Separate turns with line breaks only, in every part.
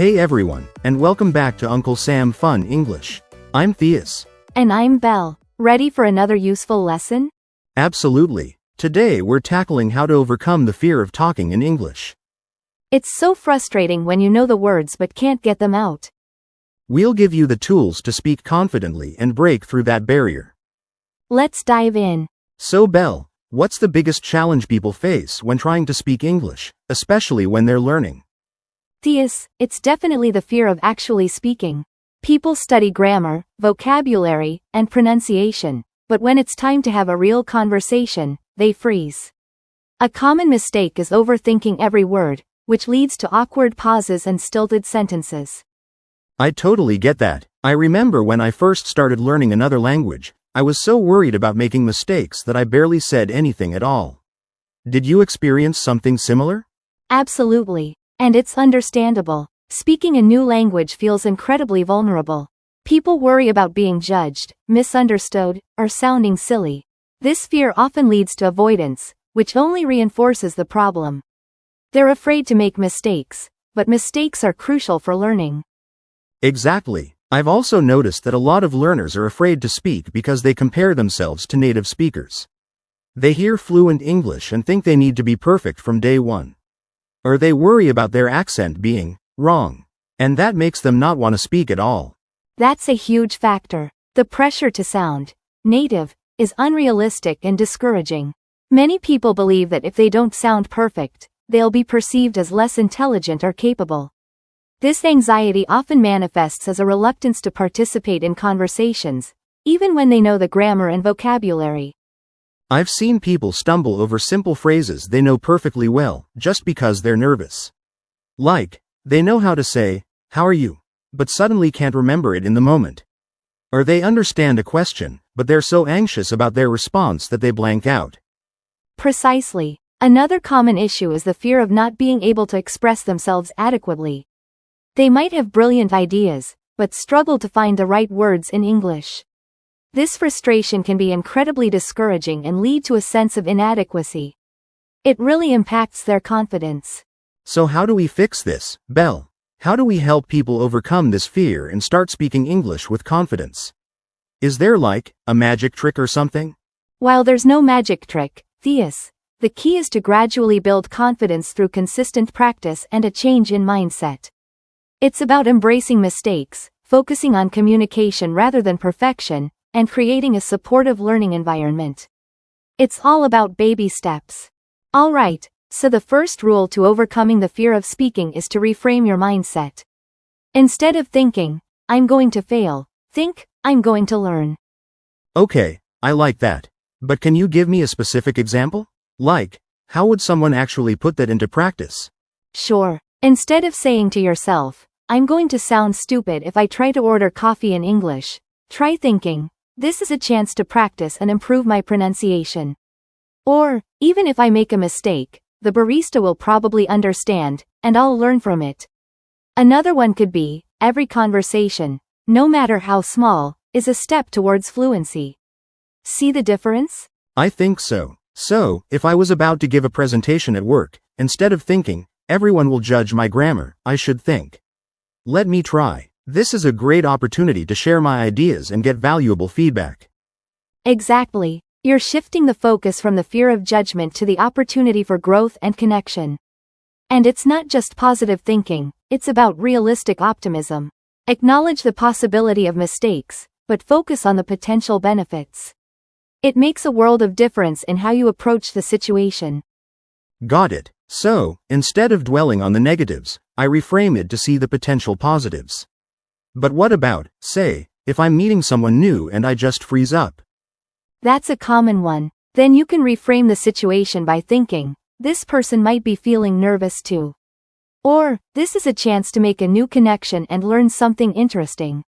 Hey everyone, and welcome back to Uncle Sam Fun English. I'm Theus.
And I'm Belle. Ready for another useful lesson?
Absolutely. Today we're tackling how to overcome the fear of talking in English.
It's so frustrating when you know the words but can't get them out.
We'll give you the tools to speak confidently and break through that barrier.
Let's dive in.
So Belle, what's the biggest challenge people face when trying to speak English, especially when they're learning?
Theus, it's definitely the fear of actually speaking. People study grammar, vocabulary, and pronunciation, but when it's time to have a real conversation, they freeze. A common mistake is overthinking every word, which leads to awkward pauses and stilted sentences.
I totally get that. I remember when I first started learning another language, I was so worried about making mistakes that I barely said anything at all. Did you experience something similar?
Absolutely. And it's understandable. Speaking a new language feels incredibly vulnerable. People worry about being judged, misunderstood, or sounding silly. This fear often leads to avoidance, which only reinforces the problem. They're afraid to make mistakes, but mistakes are crucial for learning.
Exactly. I've also noticed that a lot of learners are afraid to speak because they compare themselves to native speakers. They hear fluent English and think they need to be perfect from day one. Or they worry about their accent being wrong, and that makes them not want to speak at all.
That's a huge factor. The pressure to sound native is unrealistic and discouraging. Many people believe that if they don't sound perfect, they'll be perceived as less intelligent or capable. This anxiety often manifests as a reluctance to participate in conversations, even when they know the grammar and vocabulary.
I've seen people stumble over simple phrases they know perfectly well, just because they're nervous. Like, they know how to say, "How are you?" but suddenly can't remember it in the moment. Or they understand a question, but they're so anxious about their response that they blank out.
Precisely. Another common issue is the fear of not being able to express themselves adequately. They might have brilliant ideas, but struggle to find the right words in English. This frustration can be incredibly discouraging and lead to a sense of inadequacy. It really impacts their confidence.
So how do we fix this, Belle? How do we help people overcome this fear and start speaking English with confidence? Is there a magic trick or something?
While there's no magic trick, Theus, the key is to gradually build confidence through consistent practice and a change in mindset. It's about embracing mistakes, focusing on communication rather than perfection, and creating a supportive learning environment. It's all about baby steps. Alright, so the first rule to overcoming the fear of speaking is to reframe your mindset. Instead of thinking, "I'm going to fail," think, "I'm going to learn."
Okay, I like that. But can you give me a specific example? Like, how would someone actually put that into practice?
Sure. Instead of saying to yourself, "I'm going to sound stupid if I try to order coffee in English," try thinking, "This is a chance to practice and improve my pronunciation." Or, even if I make a mistake, the barista will probably understand, and I'll learn from it. Another one could be, every conversation, no matter how small, is a step towards fluency. See the difference?
I think so. So, if I was about to give a presentation at work, instead of thinking, "Everyone will judge my grammar," I should think, "Let me try. This is a great opportunity to share my ideas and get valuable feedback."
Exactly. You're shifting the focus from the fear of judgment to the opportunity for growth and connection. And it's not just positive thinking, it's about realistic optimism. Acknowledge the possibility of mistakes, but focus on the potential benefits. It makes a world of difference in how you approach the situation.
Got it. So, instead of dwelling on the negatives, I reframe it to see the potential positives. But what about, say, if I'm meeting someone new and I just freeze up?
That's a common one. Then you can reframe the situation by thinking, "This person might be feeling nervous too." Or, "This is a chance to make a new connection and learn something interesting."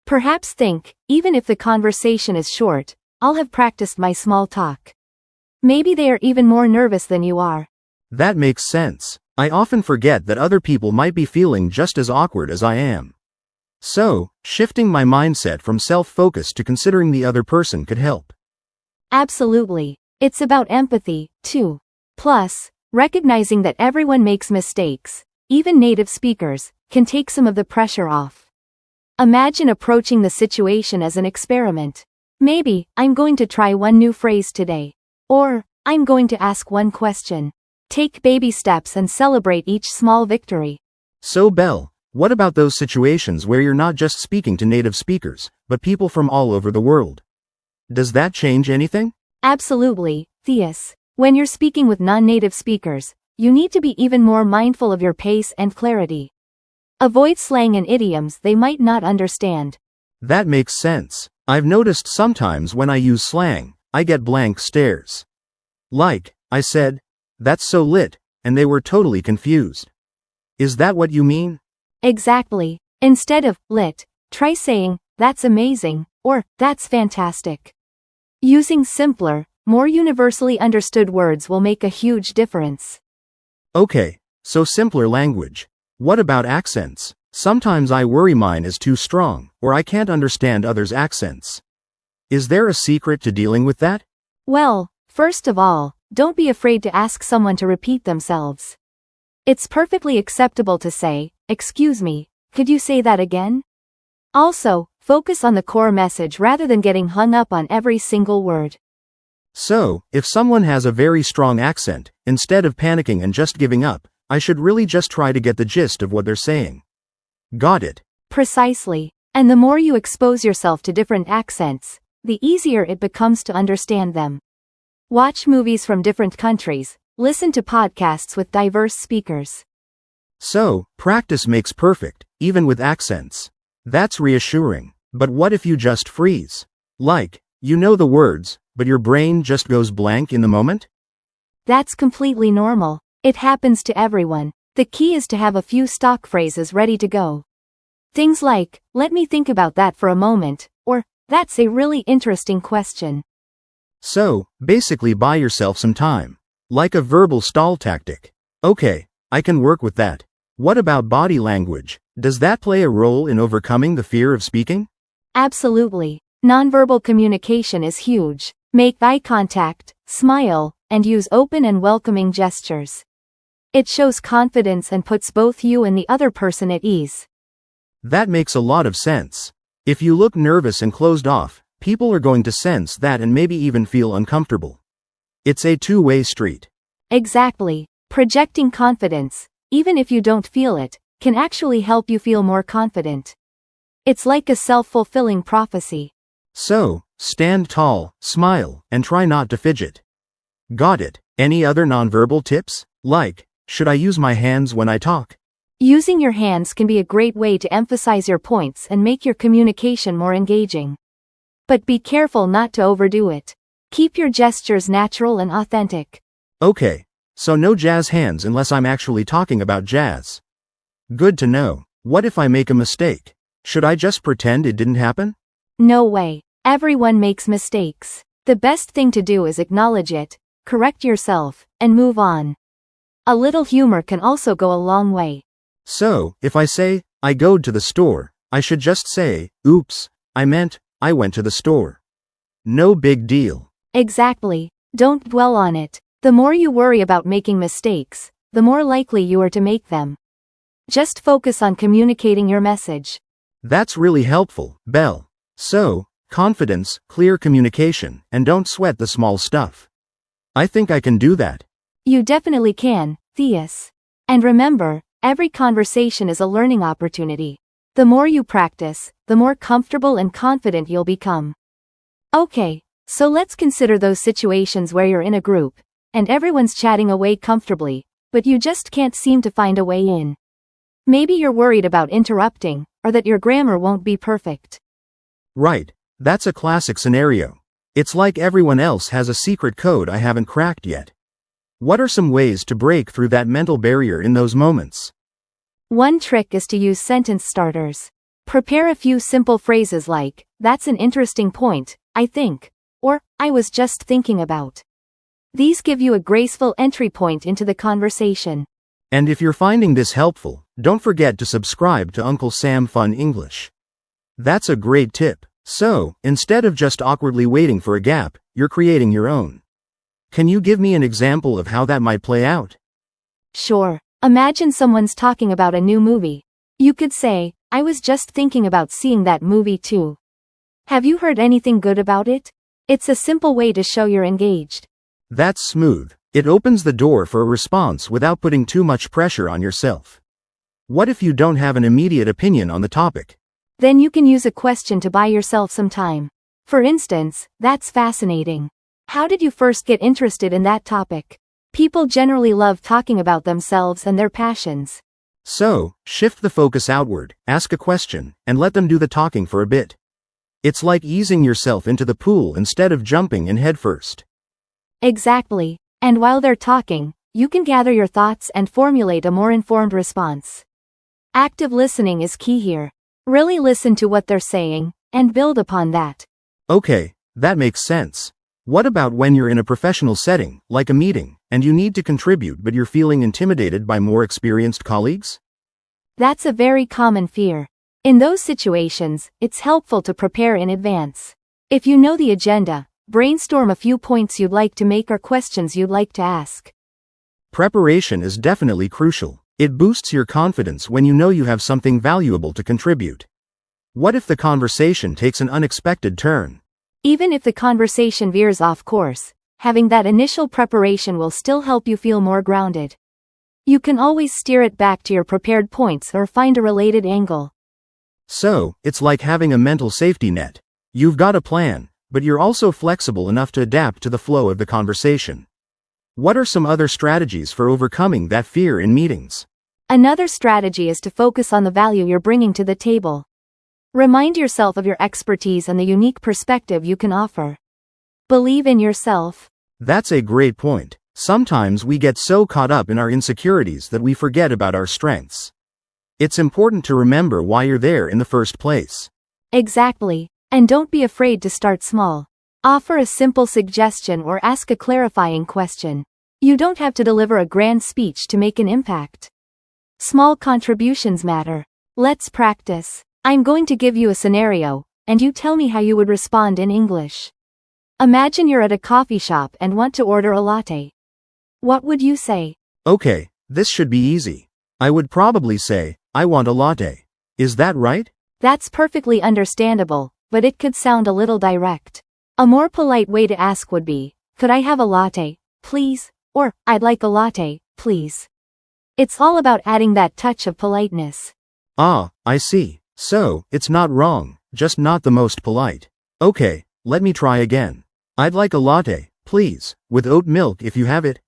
Perhaps think, even if the conversation is short, "I'll have practiced my small talk." Maybe they are even more nervous than you are.
That makes sense. I often forget that other people might be feeling just as awkward as I am. So, shifting my mindset from self-focus to considering the other person could help.
Absolutely. It's about empathy, too. Plus, recognizing that everyone makes mistakes, even native speakers, can take some of the pressure off. Imagine approaching the situation as an experiment. Maybe, I'm going to try one new phrase today. Or, I'm going to ask one question. Take baby steps and celebrate each small victory.
So Belle, what about those situations where you're not just speaking to native speakers, but people from all over the world? Does that change anything?
Absolutely, Theus. When you're speaking with non-native speakers, you need to be even more mindful of your pace and clarity. Avoid slang and idioms they might not understand.
That makes sense. I've noticed sometimes when I use slang, I get blank stares. Like, I said, "That's so lit," and they were totally confused. Is that what you mean?
Exactly. Instead of lit, try saying, "That's amazing," or "That's fantastic." Using simpler, more universally understood words will make a huge difference.
Okay, so simpler language. What about accents? Sometimes I worry mine is too strong, or I can't understand others' accents. Is there a secret to dealing with that?
Well, first of all, don't be afraid to ask someone to repeat themselves. It's perfectly acceptable to say, "Excuse me, could you say that again?" Also, focus on the core message rather than getting hung up on every single word.
So, if someone has a very strong accent, instead of panicking and just giving up, I should really just try to get the gist of what they're saying. Got it.
Precisely. And the more you expose yourself to different accents, the easier it becomes to understand them. Watch movies from different countries, listen to podcasts with diverse speakers.
So, practice makes perfect, even with accents. That's reassuring. But what if you just freeze? Like, you know the words, but your brain just goes blank in the moment?
That's completely normal. It happens to everyone. The key is to have a few stock phrases ready to go. Things like, "Let me think about that for a moment," or, "That's a really interesting question."
So, basically buy yourself some time. Like a verbal stall tactic. Okay, I can work with that. What about body language? Does that play a role in overcoming the fear of speaking?
Absolutely. Nonverbal communication is huge. Make eye contact, smile, and use open and welcoming gestures. It shows confidence and puts both you and the other person at ease.
That makes a lot of sense. If you look nervous and closed off, people are going to sense that and maybe even feel uncomfortable. It's a two-way street.
Exactly. Projecting confidence, even if you don't feel it, can actually help you feel more confident. It's like a self-fulfilling prophecy.
So, stand tall, smile, and try not to fidget. Got it. Any other nonverbal tips? Like, should I use my hands when I talk?
Using your hands can be a great way to emphasize your points and make your communication more engaging. But be careful not to overdo it. Keep your gestures natural and authentic.
Okay, so no jazz hands unless I'm actually talking about jazz. Good to know. What if I make a mistake? Should I just pretend it didn't happen?
No way. Everyone makes mistakes. The best thing to do is acknowledge it, correct yourself, and move on. A little humor can also go a long way.
So, if I say, "I goed to the store," I should just say, "Oops, I meant, I went to the store." No big deal.
Exactly. Don't dwell on it. The more you worry about making mistakes, the more likely you are to make them. Just focus on communicating your message.
That's really helpful, Belle. So, confidence, clear communication, and don't sweat the small stuff. I think I can do that.
You definitely can, Theus. And remember, every conversation is a learning opportunity. The more you practice, the more comfortable and confident you'll become. Okay, so let's consider those situations where you're in a group, and everyone's chatting away comfortably, but you just can't seem to find a way in. Maybe you're worried about interrupting, or that your grammar won't be perfect.
Right, that's a classic scenario. It's like everyone else has a secret code I haven't cracked yet. What are some ways to break through that mental barrier in those moments?
One trick is to use sentence starters. Prepare a few simple phrases like, "That's an interesting point, I think," or "I was just thinking about." These give you a graceful entry point into the conversation.
And if you're finding this helpful, don't forget to subscribe to Uncle Sam Fun English. That's a great tip. So, instead of just awkwardly waiting for a gap, you're creating your own. Can you give me an example of how that might play out?
Sure. Imagine someone's talking about a new movie. You could say, I was just thinking about seeing that movie too. Have you heard anything good about it? It's a simple way to show you're engaged.
That's smooth. It opens the door for a response without putting too much pressure on yourself. What if you don't have an immediate opinion on the topic?
Then you can use a question to buy yourself some time. For instance, that's fascinating. How did you first get interested in that topic? People generally love talking about themselves and their passions.
So, shift the focus outward, ask a question, and let them do the talking for a bit. It's like easing yourself into the pool instead of jumping in headfirst.
Exactly. And while they're talking, you can gather your thoughts and formulate a more informed response. Active listening is key here. Really listen to what they're saying, and build upon that.
Okay, that makes sense. What about when you're in a professional setting, like a meeting, and you need to contribute but you're feeling intimidated by more experienced colleagues?
That's a very common fear. In those situations, it's helpful to prepare in advance. If you know the agenda, brainstorm a few points you'd like to make or questions you'd like to ask.
Preparation is definitely crucial. It boosts your confidence when you know you have something valuable to contribute. What if the conversation takes an unexpected turn?
Even if the conversation veers off course, having that initial preparation will still help you feel more grounded. You can always steer it back to your prepared points or find a related angle.
So, it's like having a mental safety net. You've got a plan, but you're also flexible enough to adapt to the flow of the conversation. What are some other strategies for overcoming that fear in meetings?
Another strategy is to focus on the value you're bringing to the table. Remind yourself of your expertise and the unique perspective you can offer. Believe in yourself.
That's a great point. Sometimes we get so caught up in our insecurities that we forget about our strengths. It's important to remember why you're there in the first place.
Exactly. And don't be afraid to start small. Offer a simple suggestion or ask a clarifying question. You don't have to deliver a grand speech to make an impact. Small contributions matter. Let's practice. I'm going to give you a scenario, and you tell me how you would respond in English. Imagine you're at a coffee shop and want to order a latte. What would you say?
Okay, this should be easy. I would probably say, I want a latte. Is that right?
That's perfectly understandable, but it could sound a little direct. A more polite way to ask would be, could I have a latte, please? Or, I'd like a latte, please. It's all about adding that touch of politeness.
Ah, I see. So, it's not wrong, just not the most polite. Okay, let me try again. I'd like a latte, please, with oat milk if you have it.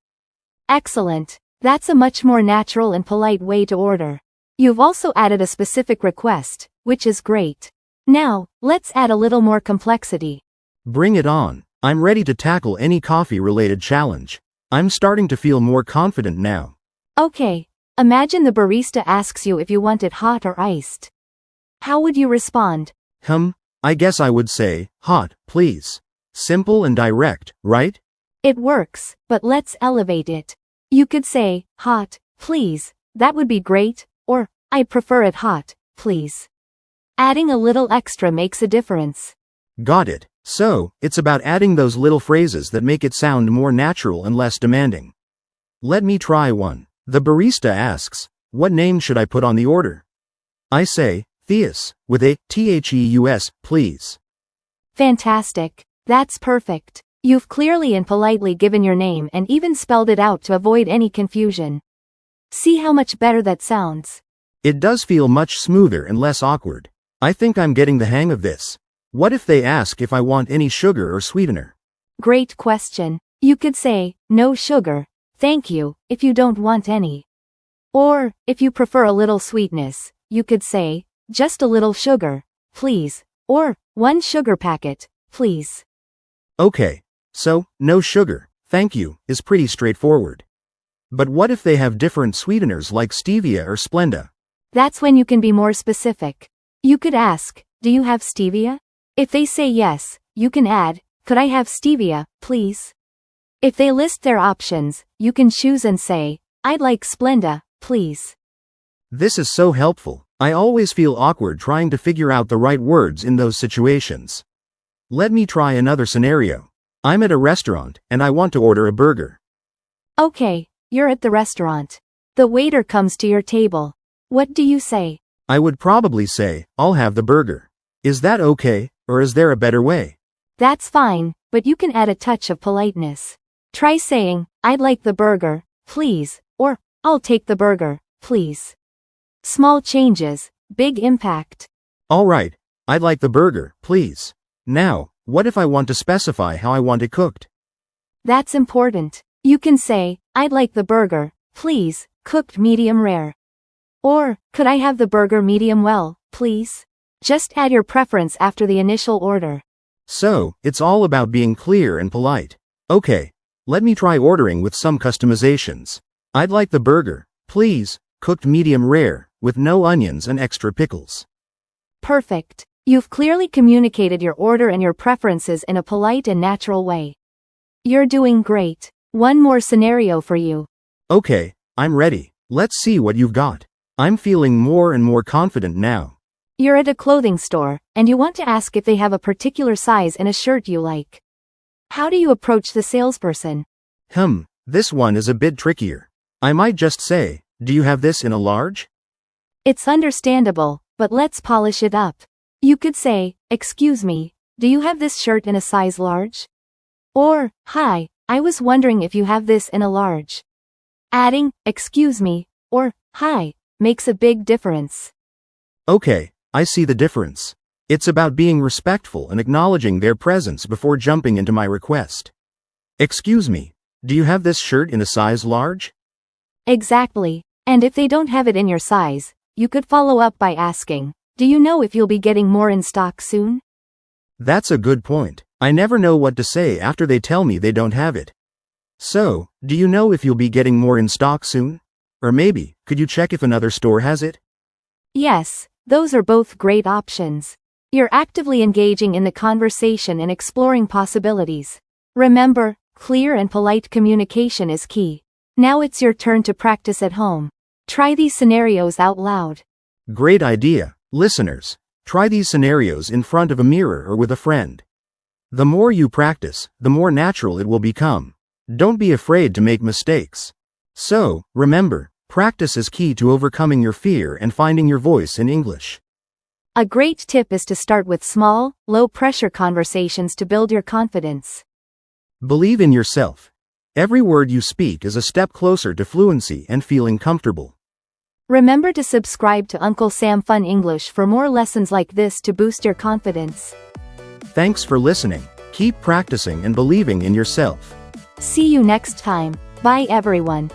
Excellent. That's a much more natural and polite way to order. You've also added a specific request, which is great. Now, let's add a little more complexity.
Bring it on. I'm ready to tackle any coffee-related challenge. I'm starting to feel more confident now.
Okay, imagine the barista asks you if you want it hot or iced. How would you respond?
I guess I would say, hot, please. Simple and direct, right?
It works, but let's elevate it. You could say, hot, please, that would be great, or, I'd prefer it hot, please. Adding a little extra makes a difference.
Got it. So, it's about adding those little phrases that make it sound more natural and less demanding. Let me try one. The barista asks, what name should I put on the order? I say, Theus, with a Theus, please.
Fantastic. That's perfect. You've clearly and politely given your name and even spelled it out to avoid any confusion. See how much better that sounds.
It does feel much smoother and less awkward. I think I'm getting the hang of this. What if they ask if I want any sugar or sweetener?
Great question. You could say, no sugar, thank you, if you don't want any. Or, if you prefer a little sweetness, you could say, just a little sugar, please, or, 1 sugar packet, please.
Okay, so, no sugar, thank you, is pretty straightforward. But what if they have different sweeteners like stevia or Splenda?
That's when you can be more specific. You could ask, do you have stevia? If they say yes, you can add, could I have stevia, please? If they list their options, you can choose and say, I'd like Splenda, please.
This is so helpful. I always feel awkward trying to figure out the right words in those situations. Let me try another scenario. I'm at a restaurant, and I want to order a burger.
Okay, you're at the restaurant. The waiter comes to your table. What do you say?
I would probably say, I'll have the burger. Is that okay, or is there a better way?
That's fine, but you can add a touch of politeness. Try saying, I'd like the burger, please, or, I'll take the burger, please. Small changes, big impact.
All right, I'd like the burger, please. Now, what if I want to specify how I want it cooked?
That's important. You can say, I'd like the burger, please, cooked medium rare. Or, could I have the burger medium well, please? Just add your preference after the initial order.
So, it's all about being clear and polite. Okay, let me try ordering with some customizations. I'd like the burger, please, cooked medium rare, with no onions and extra pickles.
Perfect. You've clearly communicated your order and your preferences in a polite and natural way. You're doing great. One more scenario for you.
Okay, I'm ready. Let's see what you've got. I'm feeling more and more confident now.
You're at a clothing store, and you want to ask if they have a particular size in a shirt you like. How do you approach the salesperson?
This one is a bit trickier. I might just say, do you have this in a large?
It's understandable, but let's polish it up. You could say, excuse me, do you have this shirt in a size large? Or, hi, I was wondering if you have this in a large. Adding, excuse me, or, hi, makes a big difference.
Okay, I see the difference. It's about being respectful and acknowledging their presence before jumping into my request. Excuse me, do you have this shirt in a size large?
Exactly. And if they don't have it in your size, you could follow up by asking, do you know if you'll be getting more in stock soon?
That's a good point. I never know what to say after they tell me they don't have it. So, do you know if you'll be getting more in stock soon? Or maybe, could you check if another store has it?
Yes, those are both great options. You're actively engaging in the conversation and exploring possibilities. Remember, clear and polite communication is key. Now it's your turn to practice at home. Try these scenarios out loud.
Great idea, listeners. Try these scenarios in front of a mirror or with a friend. The more you practice, the more natural it will become. Don't be afraid to make mistakes. So, remember, practice is key to overcoming your fear and finding your voice in English.
A great tip is to start with small, low-pressure conversations to build your confidence.
Believe in yourself. Every word you speak is a step closer to fluency and feeling comfortable.
Remember to subscribe to Uncle Sam Fun English for more lessons like this to boost your confidence.
Thanks for listening. Keep practicing and believing in yourself.
See you next time. Bye everyone.